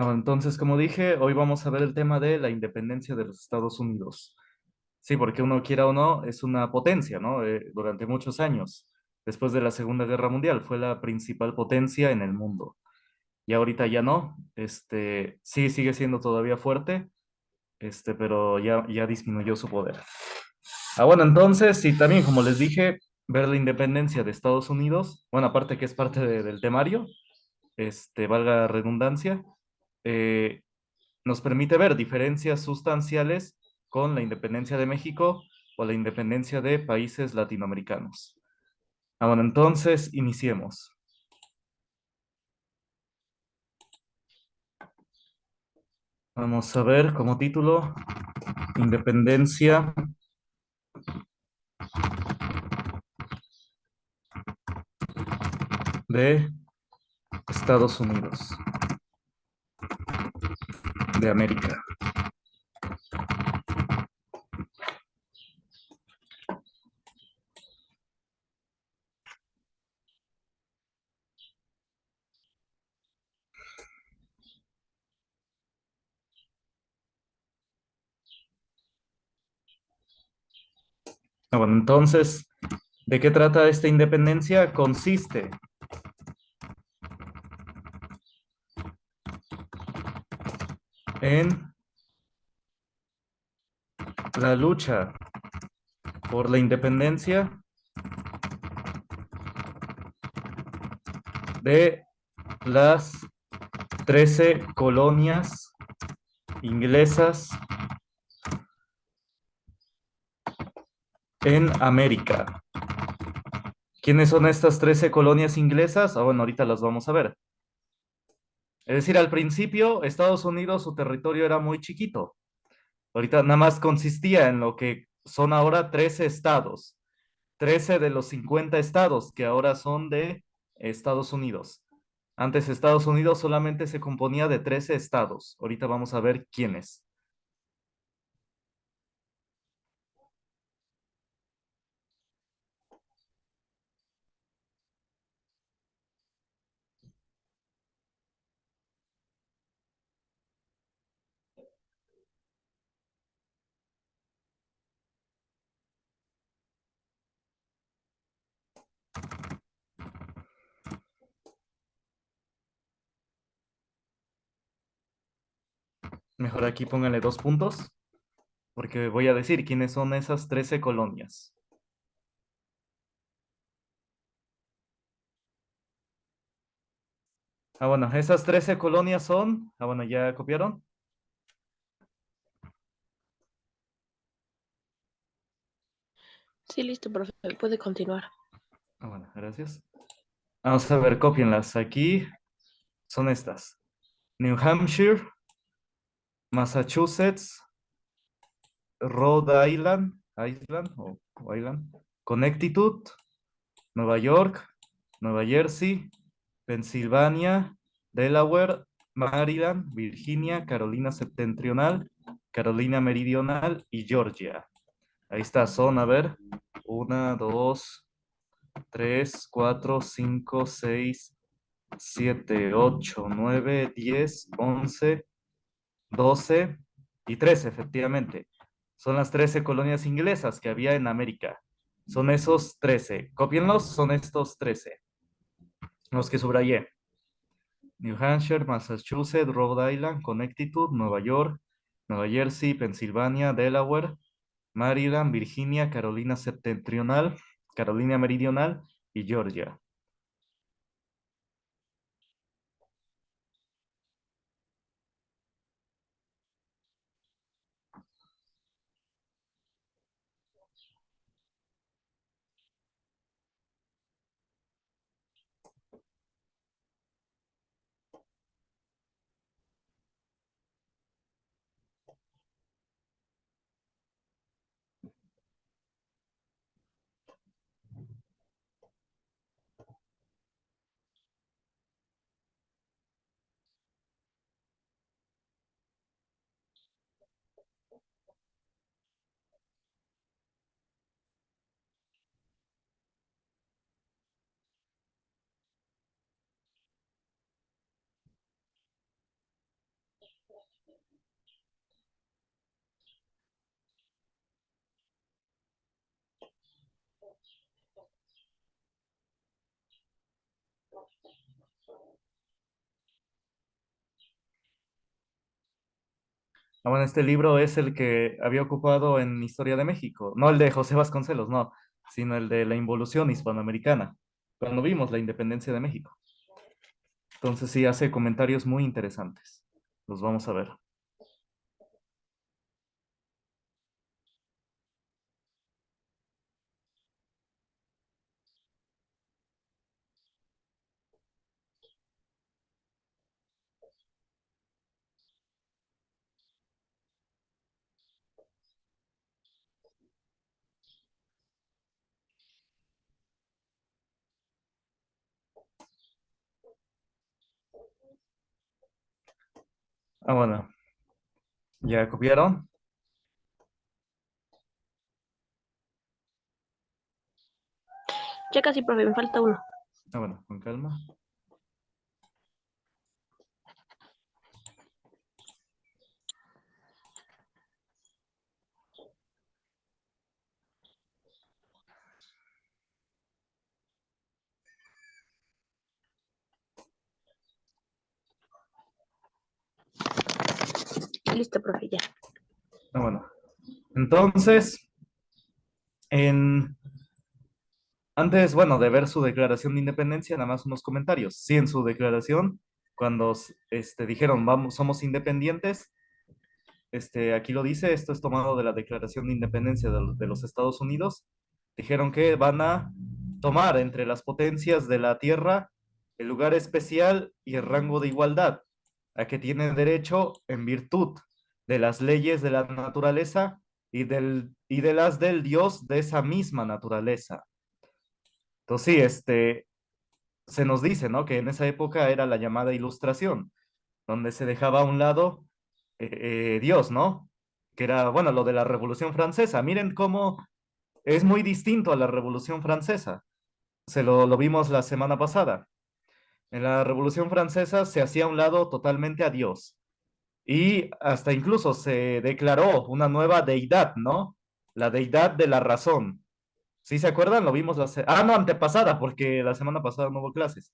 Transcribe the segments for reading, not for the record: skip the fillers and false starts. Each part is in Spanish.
Entonces, como dije, hoy vamos a ver el tema de la independencia de los Estados Unidos. Sí, porque uno quiera o no, es una potencia, ¿no? Durante muchos años, después de la Segunda Guerra Mundial, fue la principal potencia en el mundo. Y ahorita ya no. Sí, sigue siendo todavía fuerte, pero ya disminuyó su poder. Bueno, entonces, sí, también, como les dije, ver la independencia de Estados Unidos, bueno, aparte que es parte del temario, valga la redundancia, eh, nos permite ver diferencias sustanciales con la independencia de México o la independencia de países latinoamericanos. Bueno, entonces iniciemos. Vamos a ver como título, Independencia de Estados Unidos de América. Bueno, entonces, ¿de qué trata esta independencia? Consiste en la lucha por la independencia de las 13 colonias inglesas en América. ¿Quiénes son estas 13 colonias inglesas? Bueno, ahorita las vamos a ver. Es decir, al principio, Estados Unidos, su territorio era muy chiquito. Ahorita nada más consistía en lo que son ahora 13 estados. 13 de los 50 estados que ahora son de Estados Unidos. Antes Estados Unidos solamente se componía de 13 estados. Ahorita vamos a ver quiénes. Mejor aquí pónganle 2 puntos, porque voy a decir quiénes son esas 13 colonias. Bueno, esas 13 colonias son, bueno, ¿ya copiaron? Sí, listo, profe. Puede continuar. Bueno, gracias. Vamos a ver, cópienlas. Aquí son estas. New Hampshire, Massachusetts, Rhode Island, Island, Connecticut, Nueva York, Nueva Jersey, Pensilvania, Delaware, Maryland, Virginia, Carolina Septentrional, Carolina Meridional y Georgia. Ahí está, son, a ver, 1, 2, 3, 4, 5, 6, 7, 8, 9, 10, 11, 12 efectivamente. Son las 13 colonias inglesas que había en América. Son esos 13. Cópienlos, son estos 13. Los que subrayé. New Hampshire, Massachusetts, Rhode Island, Connecticut, Nueva York, Nueva Jersey, Pensilvania, Delaware, Maryland, Virginia, Carolina Septentrional, Carolina Meridional y Georgia. Ah, bueno, este libro es el que había ocupado en Historia de México, no el de José Vasconcelos, no, sino el de la involución hispanoamericana, cuando vimos la independencia de México. Entonces sí, hace comentarios muy interesantes. Los vamos a ver. Ah, bueno, ¿ya copiaron? Ya casi, profe, me falta uno. Ah, bueno, con calma. Listo, profe, ya. Ah, bueno, entonces, en antes, bueno, de ver su declaración de independencia, nada más unos comentarios. Sí, en su declaración, cuando dijeron, vamos, somos independientes, aquí lo dice, esto es tomado de la Declaración de Independencia de los Estados Unidos, dijeron que van a tomar entre las potencias de la tierra el lugar especial y el rango de igualdad, a que tienen derecho en virtud de las leyes de la naturaleza y de las del Dios de esa misma naturaleza. Entonces, sí, se nos dice, ¿no? Que en esa época era la llamada Ilustración, donde se dejaba a un lado Dios, ¿no? Que era, bueno, lo de la Revolución Francesa. Miren cómo es muy distinto a la Revolución Francesa. Lo vimos la semana pasada. En la Revolución Francesa se hacía a un lado totalmente a Dios y hasta incluso se declaró una nueva deidad, ¿no? La deidad de la razón. ¿Sí se acuerdan? Lo vimos no, antepasada, porque la semana pasada no hubo clases.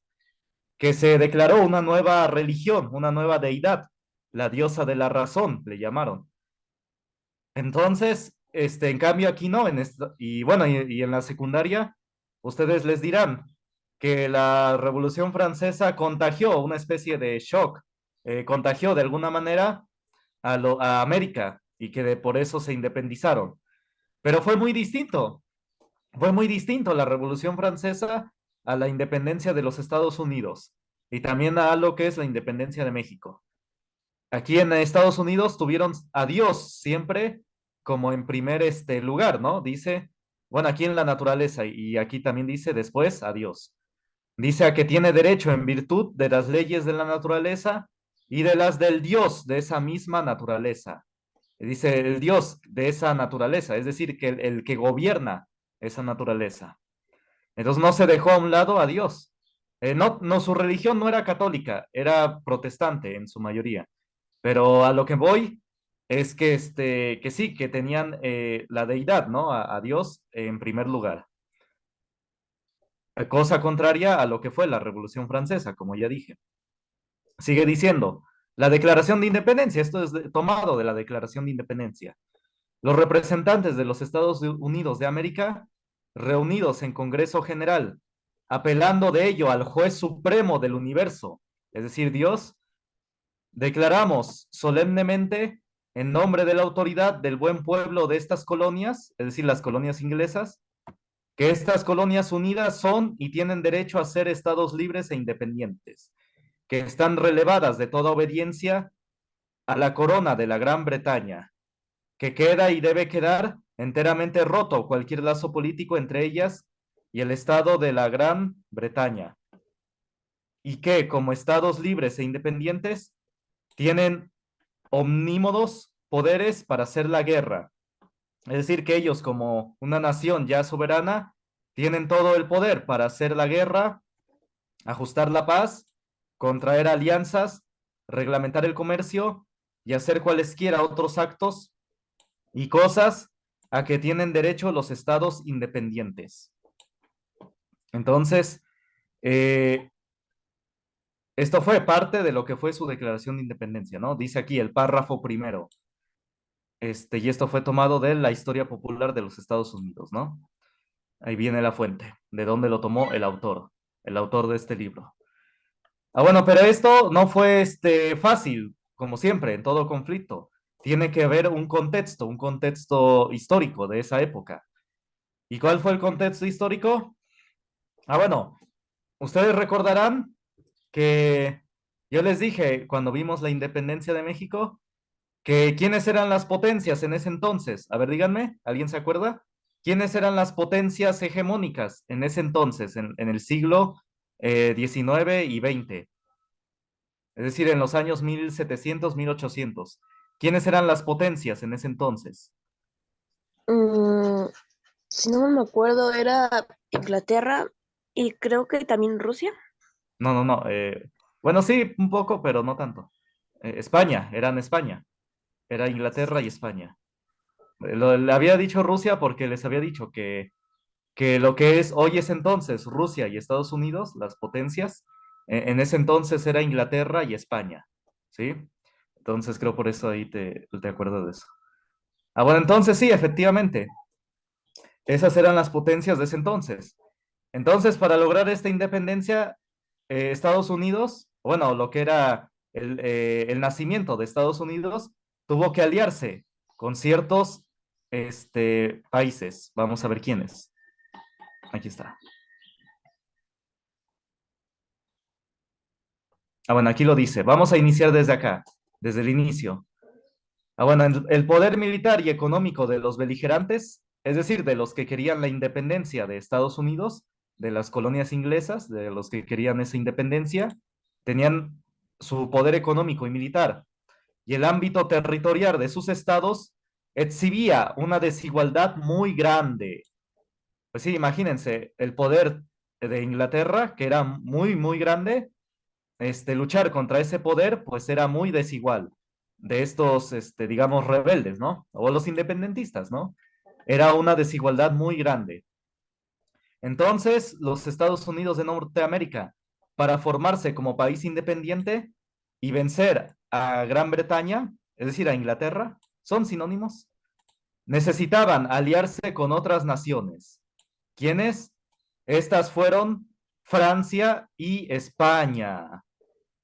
Que se declaró una nueva religión, una nueva deidad, la diosa de la razón, le llamaron. Entonces, en cambio aquí no, y bueno, y en la secundaria, ustedes les dirán que la Revolución Francesa contagió una especie de shock, contagió de alguna manera a América y que por eso se independizaron. Pero fue muy distinto la Revolución Francesa a la independencia de los Estados Unidos y también a lo que es la independencia de México. Aquí en Estados Unidos tuvieron a Dios siempre como en primer lugar, ¿no? Dice, bueno, aquí en la naturaleza y aquí también dice después a Dios. Dice a que tiene derecho en virtud de las leyes de la naturaleza y de las del Dios de esa misma naturaleza. Dice el Dios de esa naturaleza, es decir, que el que gobierna esa naturaleza. Entonces no se dejó a un lado a Dios. No, no, su religión no era católica, era protestante en su mayoría. Pero a lo que voy es que, que sí, que tenían la deidad, ¿no? A Dios en primer lugar. Cosa contraria a lo que fue la Revolución Francesa, como ya dije. Sigue diciendo, la Declaración de Independencia, esto es tomado de la Declaración de Independencia. Los representantes de los Estados Unidos de América, reunidos en Congreso General, apelando de ello al juez supremo del universo, es decir, Dios, declaramos solemnemente, en nombre de la autoridad del buen pueblo de estas colonias, es decir, las colonias inglesas, que estas colonias unidas son y tienen derecho a ser estados libres e independientes, que están relevadas de toda obediencia a la corona de la Gran Bretaña, que queda y debe quedar enteramente roto cualquier lazo político entre ellas y el Estado de la Gran Bretaña, y que como estados libres e independientes tienen omnímodos poderes para hacer la guerra. Es decir, que ellos como una nación ya soberana tienen todo el poder para hacer la guerra, ajustar la paz, contraer alianzas, reglamentar el comercio y hacer cualesquiera otros actos y cosas a que tienen derecho los estados independientes. Entonces, eh, esto fue parte de lo que fue su declaración de independencia, ¿no? Dice aquí el párrafo primero, y esto fue tomado de la historia popular de los Estados Unidos, ¿no? Ahí viene la fuente, de dónde lo tomó el autor de este libro. Ah, bueno, pero esto no fue fácil, como siempre, en todo conflicto. Tiene que haber un contexto histórico de esa época. ¿Y cuál fue el contexto histórico? Ah, bueno, ustedes recordarán que yo les dije cuando vimos la independencia de México que quiénes eran las potencias en ese entonces. A ver, díganme, ¿alguien se acuerda? ¿Quiénes eran las potencias hegemónicas en ese entonces, en el siglo XIX y XX? Es decir, en los años 1700, 1800. ¿Quiénes eran las potencias en ese entonces? Mm, si no me acuerdo, era Inglaterra y creo que también Rusia. No, no, no. Bueno, sí, un poco, pero no tanto. España, eran España. Era Inglaterra y España. Le había dicho Rusia porque les había dicho que lo que es hoy es entonces Rusia y Estados Unidos, las potencias, en ese entonces era Inglaterra y España. ¿Sí? Entonces creo por eso ahí te acuerdas de eso. Ah, bueno, entonces sí, efectivamente. Esas eran las potencias de ese entonces. Entonces, para lograr esta independencia, Estados Unidos, bueno, lo que era el nacimiento de Estados Unidos, tuvo que aliarse con ciertos países. Vamos a ver quiénes. Aquí está. Ah, bueno, aquí lo dice. Vamos a iniciar desde acá, desde el inicio. Ah, bueno, el poder militar y económico de los beligerantes, es decir, de los que querían la independencia de Estados Unidos, de las colonias inglesas, de los que querían esa independencia, tenían su poder económico y militar, y el ámbito territorial de sus estados exhibía una desigualdad muy grande. Pues sí, imagínense, el poder de Inglaterra, que era muy, muy grande, luchar contra ese poder, pues era muy desigual de estos, digamos, rebeldes, ¿no? O los independentistas, ¿no? Era una desigualdad muy grande. Entonces, los Estados Unidos de Norteamérica, para formarse como país independiente y vencer a Gran Bretaña, es decir, a Inglaterra, son sinónimos, necesitaban aliarse con otras naciones. ¿Quiénes? Estas fueron Francia y España.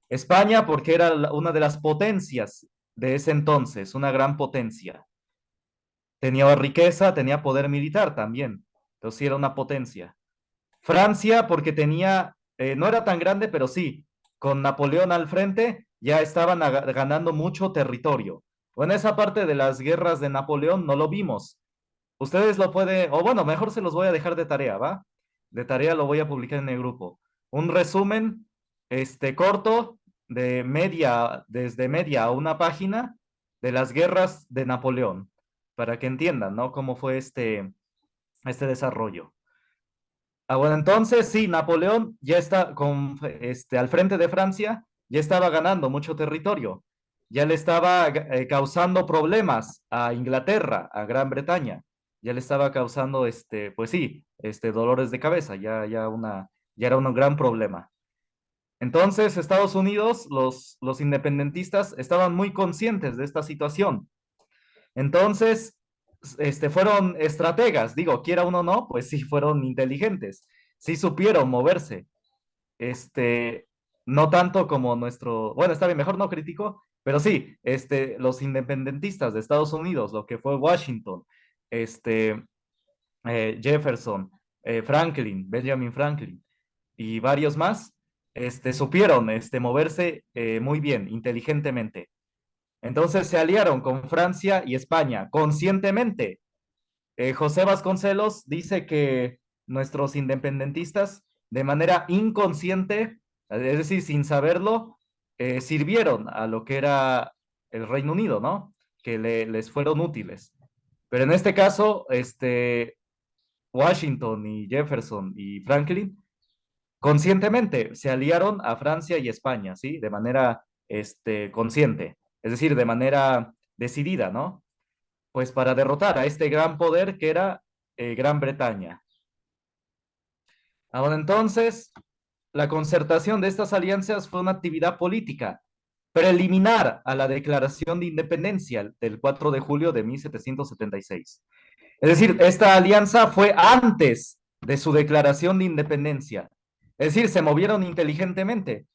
España porque era una de las potencias de ese entonces, una gran potencia. Tenía riqueza, tenía poder militar también. Entonces sí era una potencia. Francia porque tenía, no era tan grande, pero sí, con Napoleón al frente ya estaban ganando mucho territorio. Bueno, esa parte de las guerras de Napoleón no lo vimos. Ustedes lo pueden, o bueno, mejor se los voy a dejar de tarea, ¿va? De tarea lo voy a publicar en el grupo. Un resumen, corto de media, desde media a una página de las guerras de Napoleón, para que entiendan, ¿no? Cómo fue este desarrollo. Ah, bueno, entonces sí, Napoleón ya está al frente de Francia, ya estaba ganando mucho territorio, ya le estaba causando problemas a Inglaterra, a Gran Bretaña, ya le estaba causando, pues sí, dolores de cabeza, ya era un gran problema. Entonces, Estados Unidos, los independentistas estaban muy conscientes de esta situación. Entonces, fueron estrategas, digo, quiera uno o no, pues sí fueron inteligentes, sí supieron moverse, este, no tanto como nuestro, bueno, está bien, mejor no critico, pero sí, los independentistas de Estados Unidos, lo que fue Washington, este, Jefferson, Franklin, Benjamin Franklin y varios más, supieron, moverse muy bien, inteligentemente. Entonces se aliaron con Francia y España conscientemente. José Vasconcelos dice que nuestros independentistas, de manera inconsciente, es decir, sin saberlo, sirvieron a lo que era el Reino Unido, ¿no? Que les fueron útiles. Pero en este caso, Washington y Jefferson y Franklin conscientemente se aliaron a Francia y España, ¿sí? De manera, consciente. es decir, de manera decidida, ¿no? Pues para derrotar a este gran poder que era Gran Bretaña. Ahora entonces, la concertación de estas alianzas fue una actividad política preliminar a la Declaración de Independencia del 4 de julio de 1776. Es decir, esta alianza fue antes de su declaración de independencia. Es decir, se movieron inteligentemente.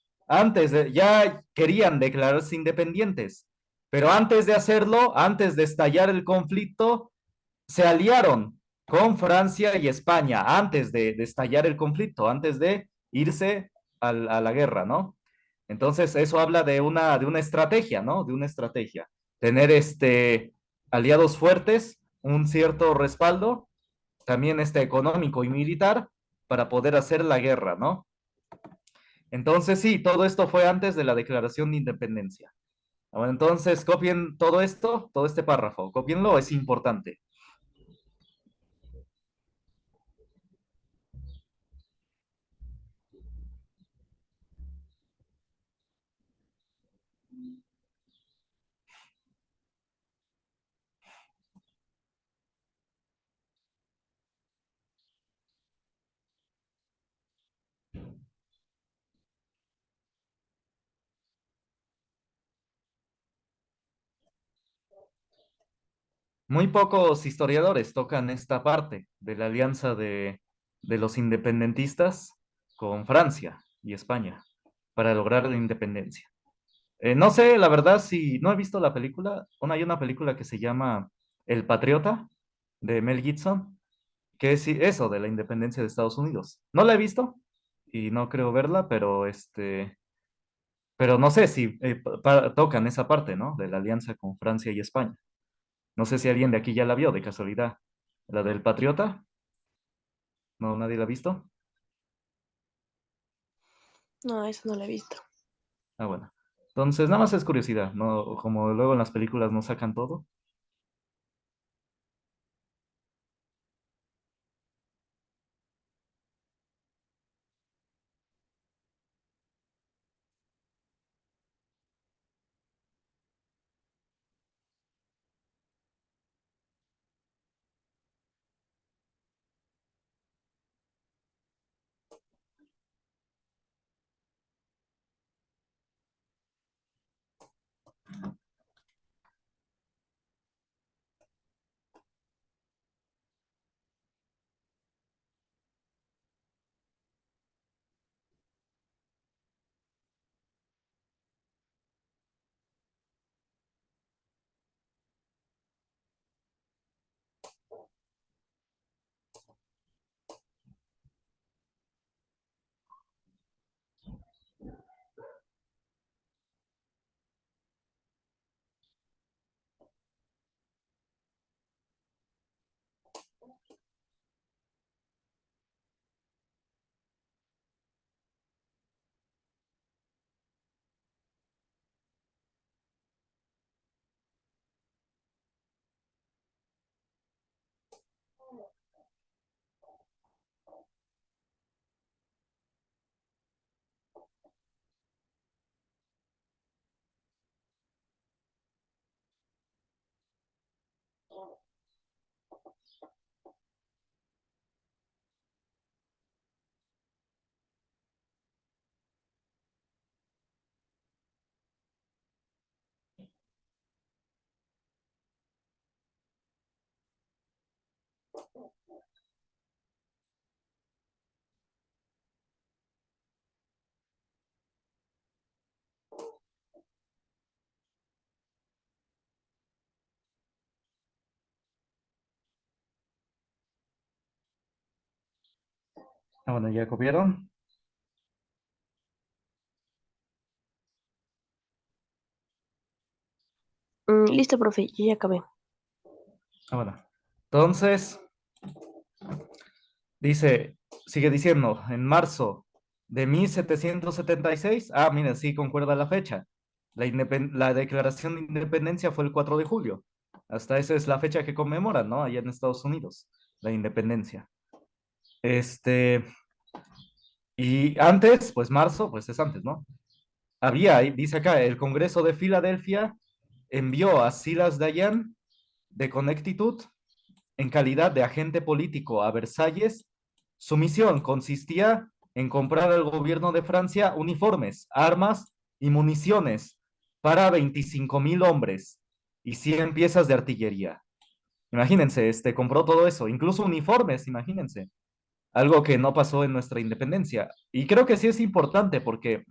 Ya querían declararse independientes, pero antes de hacerlo, antes de estallar el conflicto, se aliaron con Francia y España antes de estallar el conflicto, antes de irse a la guerra, ¿no? Entonces, eso habla de una estrategia, ¿no? De una estrategia. Tener aliados fuertes, un cierto respaldo, también económico y militar, para poder hacer la guerra, ¿no? Entonces, sí, todo esto fue antes de la declaración de independencia. Bueno, entonces, copien todo esto, todo este párrafo, copienlo, es importante. Muy pocos historiadores tocan esta parte de la alianza de los independentistas con Francia y España para lograr la independencia. No sé, la verdad, si no he visto la película, hay una película que se llama El Patriota de Mel Gibson, que es eso de la independencia de Estados Unidos. No la he visto y no creo verla, pero no sé si tocan esa parte, ¿no? De la alianza con Francia y España. No sé si alguien de aquí ya la vio de casualidad. La del Patriota, no, nadie la ha visto. No, eso no lo he visto. Ah, bueno. Entonces, nada más es curiosidad, ¿no? Como luego en las películas no sacan todo. Ah, bueno, ya copiaron. Listo, profe, yo ya acabé. Ah, bueno. Entonces, dice, sigue diciendo, en marzo de 1776, miren, sí concuerda la fecha. La declaración de independencia fue el 4 de julio. Hasta esa es la fecha que conmemoran, ¿no? Allá en Estados Unidos, la independencia. Este, y antes, pues marzo, pues es antes, ¿no? Dice acá, el Congreso de Filadelfia envió a Silas Dayan de Connecticut en calidad de agente político a Versalles. Su misión consistía en comprar al gobierno de Francia uniformes, armas y municiones para 25,000 hombres y 100 piezas de artillería. Imagínense, compró todo eso, incluso uniformes, imagínense, algo que no pasó en nuestra independencia. Y creo que sí es importante porque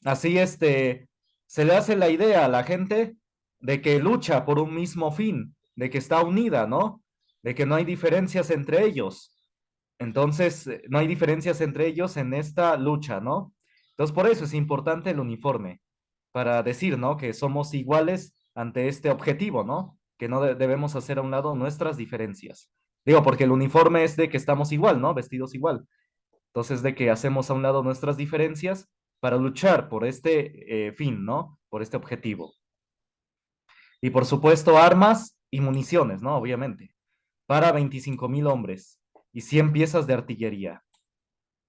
así se le hace la idea a la gente de que lucha por un mismo fin, de que está unida, ¿no? De que no hay diferencias entre ellos. Entonces, no hay diferencias entre ellos en esta lucha, ¿no? Entonces, por eso es importante el uniforme, para decir, ¿no? Que somos iguales ante este objetivo, ¿no? Que no debemos hacer a un lado nuestras diferencias. Digo, porque el uniforme es de que estamos igual, ¿no? Vestidos igual. Entonces, de que hacemos a un lado nuestras diferencias para luchar por este fin, ¿no? Por este objetivo. Y por supuesto, armas y municiones, ¿no? Obviamente, para 25,000 hombres y 100 piezas de artillería.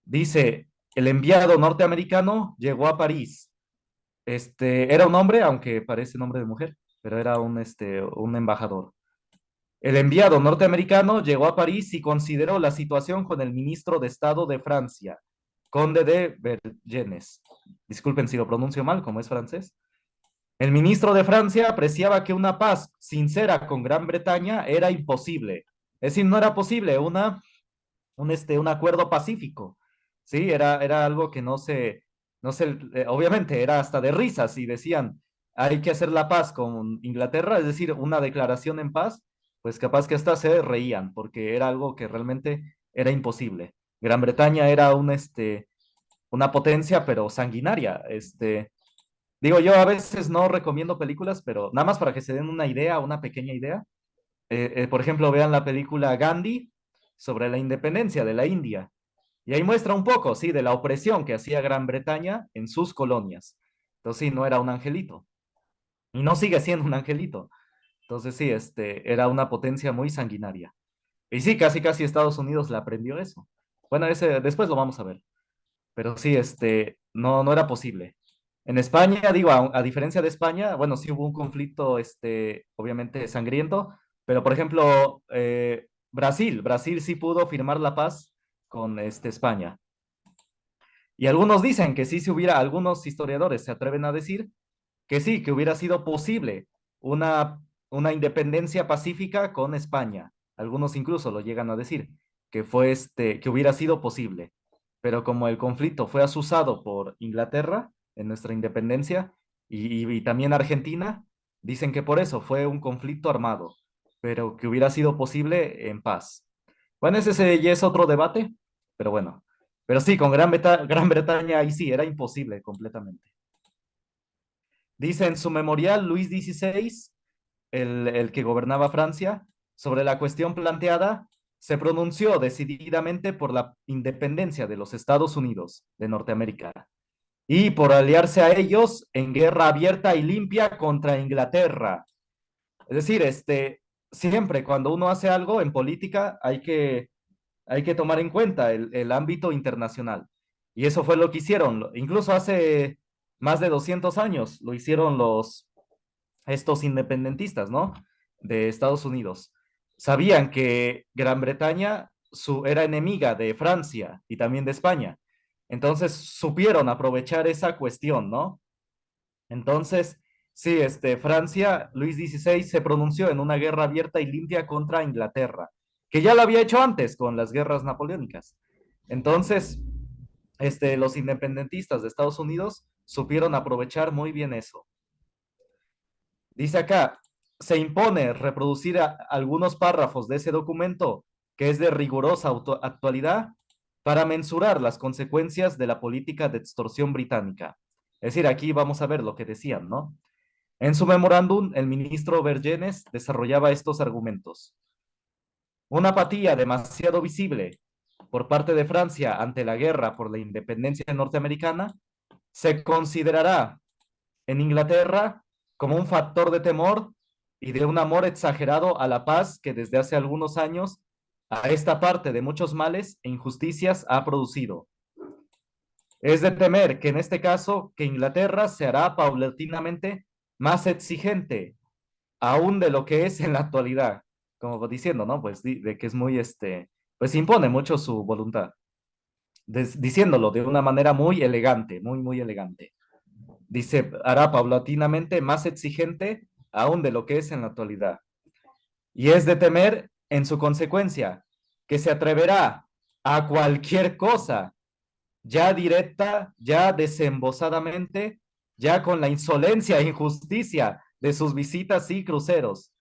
Dice, el enviado norteamericano llegó a París. Era un hombre, aunque parece nombre de mujer, pero era un embajador. El enviado norteamericano llegó a París y consideró la situación con el ministro de Estado de Francia, conde de Vergennes. Disculpen si lo pronuncio mal, como es francés. El ministro de Francia apreciaba que una paz sincera con Gran Bretaña era imposible. Es decir, no era posible un acuerdo pacífico. Sí, era algo que obviamente era hasta de risas y decían, hay que hacer la paz con Inglaterra, es decir, una declaración en paz, pues capaz que hasta se reían, porque era algo que realmente era imposible. Gran Bretaña era una potencia, pero sanguinaria. Digo, yo a veces no recomiendo películas, pero nada más para que se den una idea, una pequeña idea. Por ejemplo, vean la película Gandhi sobre la independencia de la India. Y ahí muestra un poco, sí, de la opresión que hacía Gran Bretaña en sus colonias. Entonces, sí, no era un angelito. Y no sigue siendo un angelito. Entonces, sí, era una potencia muy sanguinaria. Y sí, casi, casi Estados Unidos le aprendió eso. Bueno, ese después lo vamos a ver. Pero sí, no era posible. En España, digo, a diferencia de España, bueno, sí hubo un conflicto, obviamente sangriento, pero por ejemplo, Brasil sí pudo firmar la paz con España. Y algunos dicen que sí se hubiera, algunos historiadores se atreven a decir que sí, que hubiera sido posible una, una independencia pacífica con España. Algunos incluso lo llegan a decir, que fue que hubiera sido posible. Pero como el conflicto fue asusado por Inglaterra en nuestra independencia y también Argentina, dicen que por eso fue un conflicto armado, pero que hubiera sido posible en paz. Bueno, ese ya es otro debate, pero bueno. Pero sí, con Gran Bretaña ahí sí, era imposible completamente. Dice en su memorial Luis XVI, el que gobernaba Francia, sobre la cuestión planteada, se pronunció decididamente por la independencia de los Estados Unidos de Norteamérica y por aliarse a ellos en guerra abierta y limpia contra Inglaterra. Es decir, siempre cuando uno hace algo en política hay que tomar en cuenta el ámbito internacional. Y eso fue lo que hicieron. Incluso hace más de 200 años lo hicieron estos independentistas, ¿no? De Estados Unidos. Sabían que Gran Bretaña era enemiga de Francia y también de España. Entonces supieron aprovechar esa cuestión, ¿no? Entonces, sí, Francia, Luis XVI se pronunció en una guerra abierta y limpia contra Inglaterra, que ya lo había hecho antes con las guerras napoleónicas. Entonces, los independentistas de Estados Unidos supieron aprovechar muy bien eso. Dice acá, se impone reproducir algunos párrafos de ese documento que es de rigurosa actualidad para mensurar las consecuencias de la política de extorsión británica. Es decir, aquí vamos a ver lo que decían, ¿no? En su memorándum, el ministro Vergennes desarrollaba estos argumentos. Una apatía demasiado visible por parte de Francia ante la guerra por la independencia norteamericana se considerará en Inglaterra como un factor de temor y de un amor exagerado a la paz que desde hace algunos años a esta parte de muchos males e injusticias ha producido. Es de temer que en este caso, que Inglaterra se hará paulatinamente más exigente aún de lo que es en la actualidad, como diciendo, ¿no? Pues de que es muy, pues impone mucho su voluntad, diciéndolo de una manera muy elegante, muy, muy elegante. Dice, hará paulatinamente más exigente aún de lo que es en la actualidad. Y es de temer en su consecuencia que se atreverá a cualquier cosa, ya directa, ya desembosadamente, ya con la insolencia e injusticia de sus visitas y cruceros,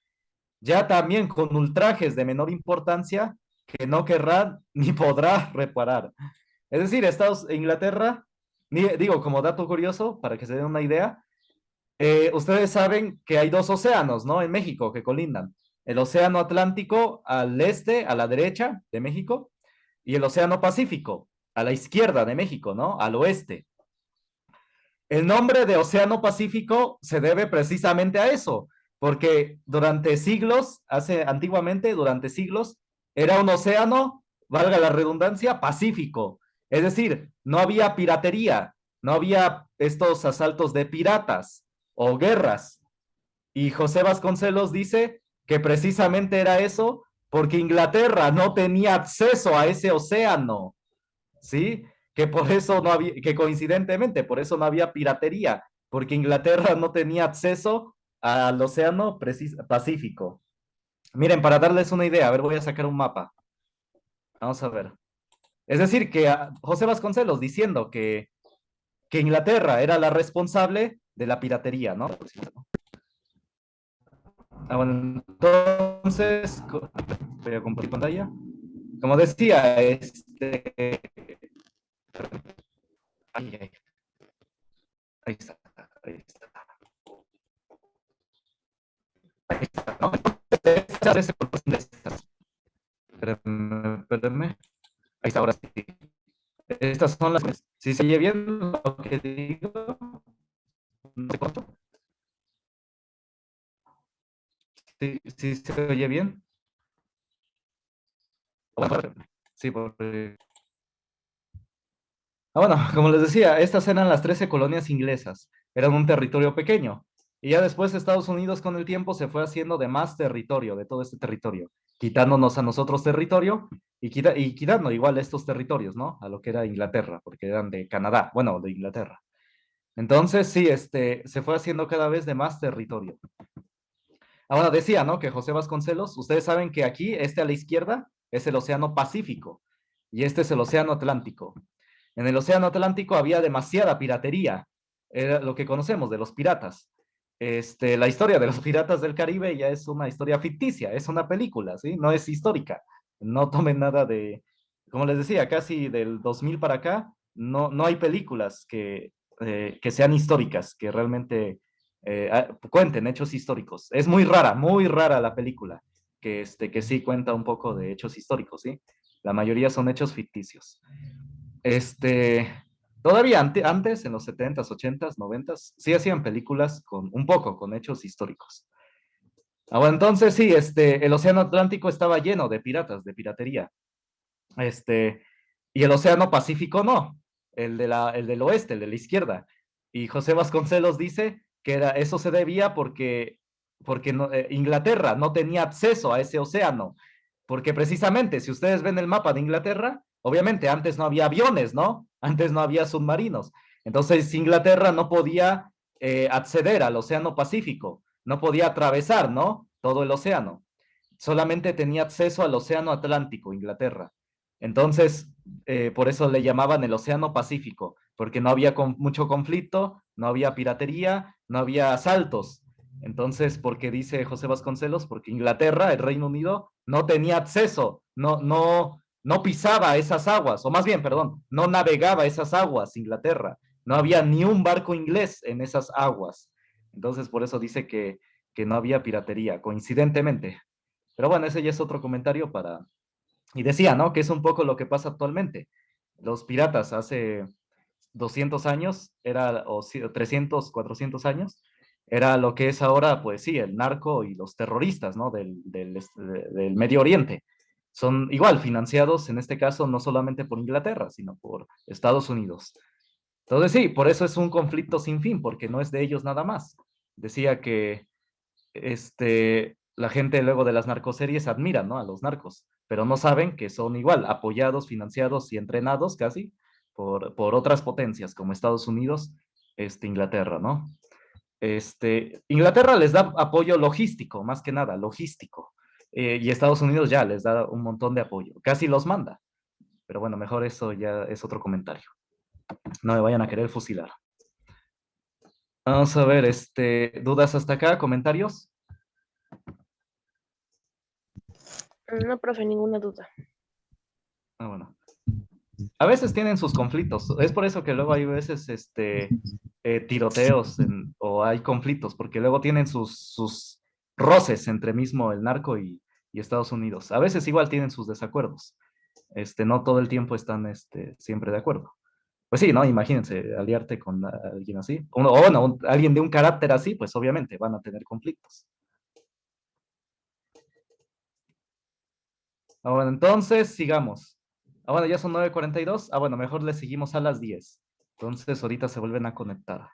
ya también con ultrajes de menor importancia que no querrá ni podrá reparar. Es decir, Inglaterra, digo, como dato curioso, para que se den una idea, ustedes saben que hay dos océanos, ¿no? En México que colindan. El Océano Atlántico al este, a la derecha de México, y el Océano Pacífico a la izquierda de México, ¿no? Al oeste. El nombre de Océano Pacífico se debe precisamente a eso, porque durante siglos, antiguamente, durante siglos, era un océano, valga la redundancia, pacífico. Es decir, no había piratería, no había estos asaltos de piratas o guerras. Y José Vasconcelos dice que precisamente era eso porque Inglaterra no tenía acceso a ese océano. ¿Sí? Que por eso no había, que coincidentemente, por eso no había piratería, porque Inglaterra no tenía acceso al océano Pacífico. Miren, para darles una idea, a ver, voy a sacar un mapa. Vamos a ver. Es decir, que José Vasconcelos diciendo que Inglaterra era la responsable de la piratería, ¿no? Bueno, entonces, voy a compartir pantalla. Como decía, ay, ay, ahí está, ahí está. Ahí está, ¿no? Espérenme, espérenme. Ahí está, ahora sí. Estas son las. Si se oye bien lo que digo, no sé cuánto. Si se oye bien. Bueno, sí, bueno, como les decía, estas eran las 13 colonias inglesas. Eran un territorio pequeño. Y ya después Estados Unidos con el tiempo se fue haciendo de más territorio, de todo este territorio, quitándonos a nosotros territorio y quitando igual estos territorios, ¿no? A lo que era Inglaterra, porque eran de Canadá, bueno, de Inglaterra. Entonces, sí, se fue haciendo cada vez de más territorio. Ahora decía, ¿no? Que José Vasconcelos, ustedes saben que aquí, a la izquierda, es el Océano Pacífico y este es el Océano Atlántico. En el Océano Atlántico había demasiada piratería, era lo que conocemos de los piratas. La historia de los piratas del Caribe ya es una historia ficticia, es una película, ¿sí? No es histórica. No tomen nada como les decía, casi del 2000 para acá, no hay películas que sean históricas, que realmente cuenten hechos históricos. Es muy rara la película que sí cuenta un poco de hechos históricos, ¿sí? La mayoría son hechos ficticios. Este, todavía antes, en los 70s, 80s, 90s, sí hacían películas un poco con hechos históricos. Bueno, entonces sí, el Océano Atlántico estaba lleno de piratas, de piratería. Este, y el Océano Pacífico no, el del oeste, el de la izquierda. Y José Vasconcelos dice que eso se debía porque Inglaterra no tenía acceso a ese océano, porque precisamente si ustedes ven el mapa de Inglaterra, obviamente antes no había aviones, ¿no? Antes no había submarinos. Entonces Inglaterra no podía acceder al Océano Pacífico, no podía atravesar, ¿no? Todo el océano. Solamente tenía acceso al Océano Atlántico, Inglaterra. Entonces, por eso le llamaban el Océano Pacífico, porque no había mucho conflicto, no había piratería, no había asaltos. Entonces, ¿por qué dice José Vasconcelos? Porque Inglaterra, el Reino Unido, no tenía acceso, no pisaba esas aguas, o más bien, perdón, no navegaba esas aguas, Inglaterra. No había ni un barco inglés en esas aguas. Entonces, por eso dice que no había piratería, coincidentemente. Pero bueno, ese ya es otro comentario para, y decía, ¿no? Que es un poco lo que pasa actualmente. Los piratas hace 200 años, o 300, 400 años, era lo que es ahora, pues sí, el narco y los terroristas, ¿no? Del Medio Oriente. Son igual financiados, en este caso, no solamente por Inglaterra, sino por Estados Unidos. Entonces sí, por eso es un conflicto sin fin, porque no es de ellos nada más. Decía que la gente luego de las narcoseries admira, ¿no? A los narcos, pero no saben que son igual, apoyados, financiados y entrenados casi por otras potencias como Estados Unidos, Inglaterra, ¿no? Inglaterra les da apoyo logístico, más que nada, logístico. Y Estados Unidos ya les da un montón de apoyo, casi los manda. Pero bueno, mejor eso ya es otro comentario. No me vayan a querer fusilar. Vamos a ver, ¿dudas hasta acá? ¿Comentarios? No, profe, ninguna duda. Ah, bueno. A veces tienen sus conflictos. Es por eso que luego hay veces tiroteos o hay conflictos, porque luego tienen sus roces entre mismo el narco y Estados Unidos. A veces igual tienen sus desacuerdos. No todo el tiempo están siempre de acuerdo. Pues sí, ¿no? Imagínense aliarte con alguien así. O bueno, alguien de un carácter así, pues obviamente van a tener conflictos. Ah, bueno, entonces sigamos. Ah, bueno, ya son 9:42. Ah, bueno, mejor le seguimos a las 10. Entonces ahorita se vuelven a conectar.